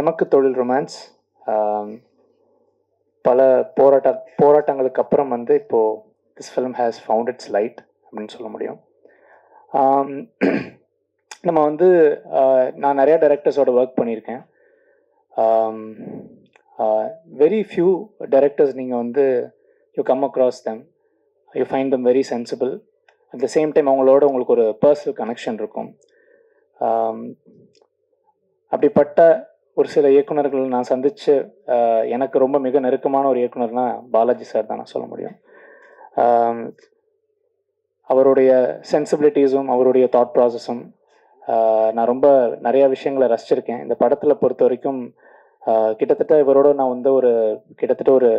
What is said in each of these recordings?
எமக்கு தொழில் ரொமான்ஸ் பல போராட்டங்களுக்கு அப்புறம் வந்து இப்போது this film has found it's light அப்படின்னு சொல்ல முடியும். நம்ம வந்து நான் நிறையா டைரக்டர்ஸோட ஒர்க் பண்ணியிருக்கேன். வெரி ஃபியூ டைரக்டர்ஸ் நீங்கள் வந்து you come across them, you find them very sensible. At the same time அவங்களோட உங்களுக்கு ஒரு பர்சனல் கனெக்ஷன் இருக்கும். அப்படிப்பட்ட ஒரு சில இயக்குநர்கள் நான் சந்தித்து எனக்கு ரொம்ப மிக நெருக்கமான ஒரு இயக்குனர்னா பாலாஜி சார் தான் நான் சொல்ல முடியும். அவருடைய சென்சிபிலிட்டிஸும் அவருடைய தாட் ப்ராசஸும் நான் ரொம்ப நிறையா விஷயங்களை ரசிச்சிருக்கேன். இந்த படத்தில் பொறுத்த வரைக்கும் கிட்டத்தட்ட இவரோட நான் வந்து கிட்டத்தட்ட ஒரு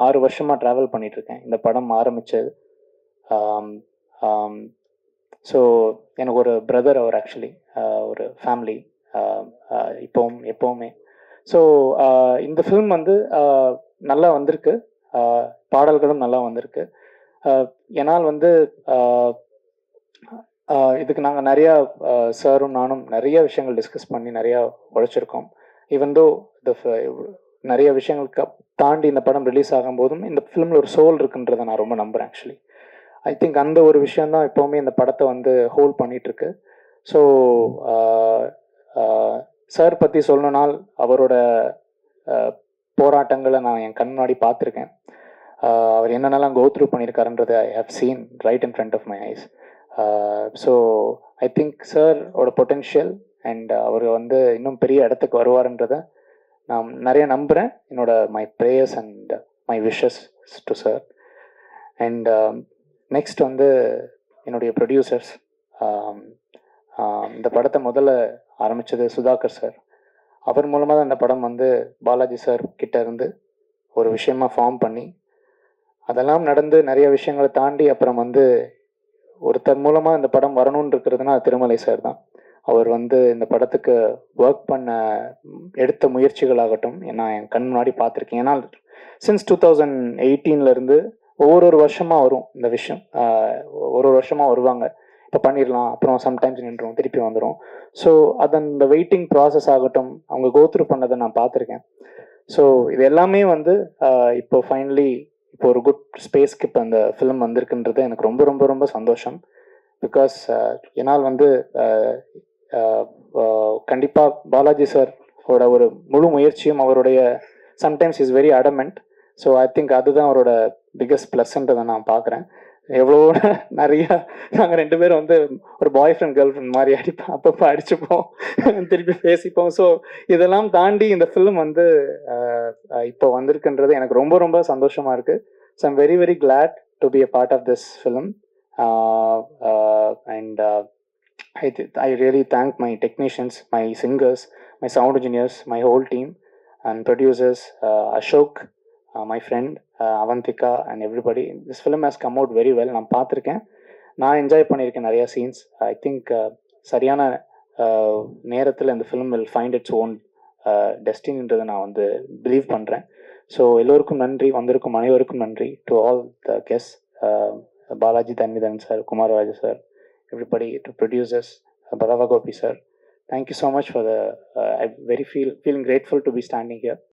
6 வருஷமாக ட்ராவல் பண்ணிகிட்ருக்கேன் இந்த படம் ஆரம்பித்தது. ஸோ எனக்கு ஒரு பிரதர் அவர், ஆக்சுவலி ஒரு ஃபேமிலி எப்போவுமே. ஸோ இந்த ஃபிலிம் வந்து நல்லா வந்திருக்கு, பாடல்களும் நல்லா வந்திருக்கு. ஏன்னால் வந்து இதுக்கு நாங்கள் நிறையா சாரும் நானும் நிறைய விஷயங்கள் டிஸ்கஸ் பண்ணி நிறையா உழைச்சிருக்கோம். ஈவன் தோ நிறைய விஷயங்களுக்கு தாண்டி இந்த படம் ரிலீஸ் ஆகும்போதும் இந்த ஃபிலிமில் ஒரு சோல் இருக்குன்றதை நான் ரொம்ப நம்புகிறேன். ஆக்சுவலி ஐ திங்க் அந்த ஒரு விஷயந்தான் எப்போவுமே இந்த படத்தை வந்து ஹோல்ட் பண்ணிகிட்ருக்கு. ஸோ சார் பற்றி சொல்லணுனால் அவரோட போராட்டங்களை நான் என் கண் முன்னாடி பார்த்துருக்கேன். அவர் என்னென்னலாம் கோ த்ரூ பண்ணியிருக்காருன்றதை I have seen right in front of my eyes. So I think சாரோட பொட்டென்ஷியல் அண்ட் அவர் வந்து இன்னும் பெரிய இடத்துக்கு வருவார்ன்றதை நான் நிறைய நம்புகிறேன். My prayers and my wishes to sir. And next வந்து என்னுடைய ப்ரொடியூசர்ஸ். இந்த படத்தை முதல்ல ஆரம்பித்தது சுதாகர் சார். அவர் மூலமாக தான் இந்த படம் வந்து பாலாஜி சார் கிட்ட இருந்து ஒரு விஷயமா ஃபார்ம் பண்ணி அதெல்லாம் நடந்து நிறைய விஷயங்களை தாண்டி அப்புறம் வந்து ஒருத்தர் மூலமாக இந்த படம் வரணும்னு இருக்கிறதுனா திருமலை சார் தான். அவர் வந்து இந்த படத்துக்கு ஒர்க் பண்ண எடுத்த முயற்சிகளாகட்டும் நான் என் கண் முன்னாடி பார்த்துருக்கேன். ஏன்னா சின்ஸ் 2018 ஒவ்வொரு வருஷமாக வரும் இந்த விஷயம், ஒரு வருஷமாக வருவாங்க, இப்போ பண்ணிடலாம், அப்புறம் சம்டைம்ஸ் நின்றுடும், திருப்பி வந்துடும். ஸோ அந்த வெயிட்டிங் ப்ராசஸ் ஆகட்டும் அவங்க கோத்ரூ பண்ணதை நான் பார்த்துருக்கேன். ஸோ இது எல்லாமே வந்து இப்போ ஃபைனலி இப்போ ஒரு குட் ஸ்பேஸ்க்கு இப்போ அந்த ஃபிலிம் வந்திருக்குன்றது எனக்கு ரொம்ப ரொம்ப ரொம்ப சந்தோஷம். பிகாஸ் என்னால் வந்து கண்டிப்பாக பாலாஜி சாரோட ஒரு முழு முயற்சியும் அவருடைய sometimes is very adamant. So I think அதுதான் அவரோட பிக்கஸ்ட் ப்ளஸ்ன்றதை நான் பார்க்குறேன். எவ்வளோ நிறையா நாங்கள் 2 பேரும் வந்து ஒரு பாய் ஃப்ரெண்ட் கேர்ள் ஃப்ரெண்ட் மாதிரி அப்பப்போ அடிச்சுப்போம், திருப்பி பேசிப்போம். ஸோ இதெல்லாம் தாண்டி இந்த ஃபிலிம் வந்து இப்போ வந்திருக்குன்றது எனக்கு ரொம்ப ரொம்ப சந்தோஷமாக இருக்குது. So I'm very very glad to be a part of this film. And I really thank my technicians, my singers, my sound engineers, my whole team and producers, Ashok, my friend, Avantika and everybody. This film has come out very well. நான் பார்த்துருக்கேன், நான் enjoy பண்ணியிருக்கேன் நிறையா scenes. I think சரியான நேரத்தில் இந்த film will find its own டெஸ்டினின்றதை நான் வந்து பிலீவ் பண்ணுறேன். ஸோ எல்லோருக்கும் நன்றி, வந்திருக்கும் அனைவருக்கும் நன்றி. To all the guest, Balaji Thanvithan sir, Kumararaju sir, everybody, to producers, Balava Gopi sir. Thank you so much for I'm feeling grateful to be standing here.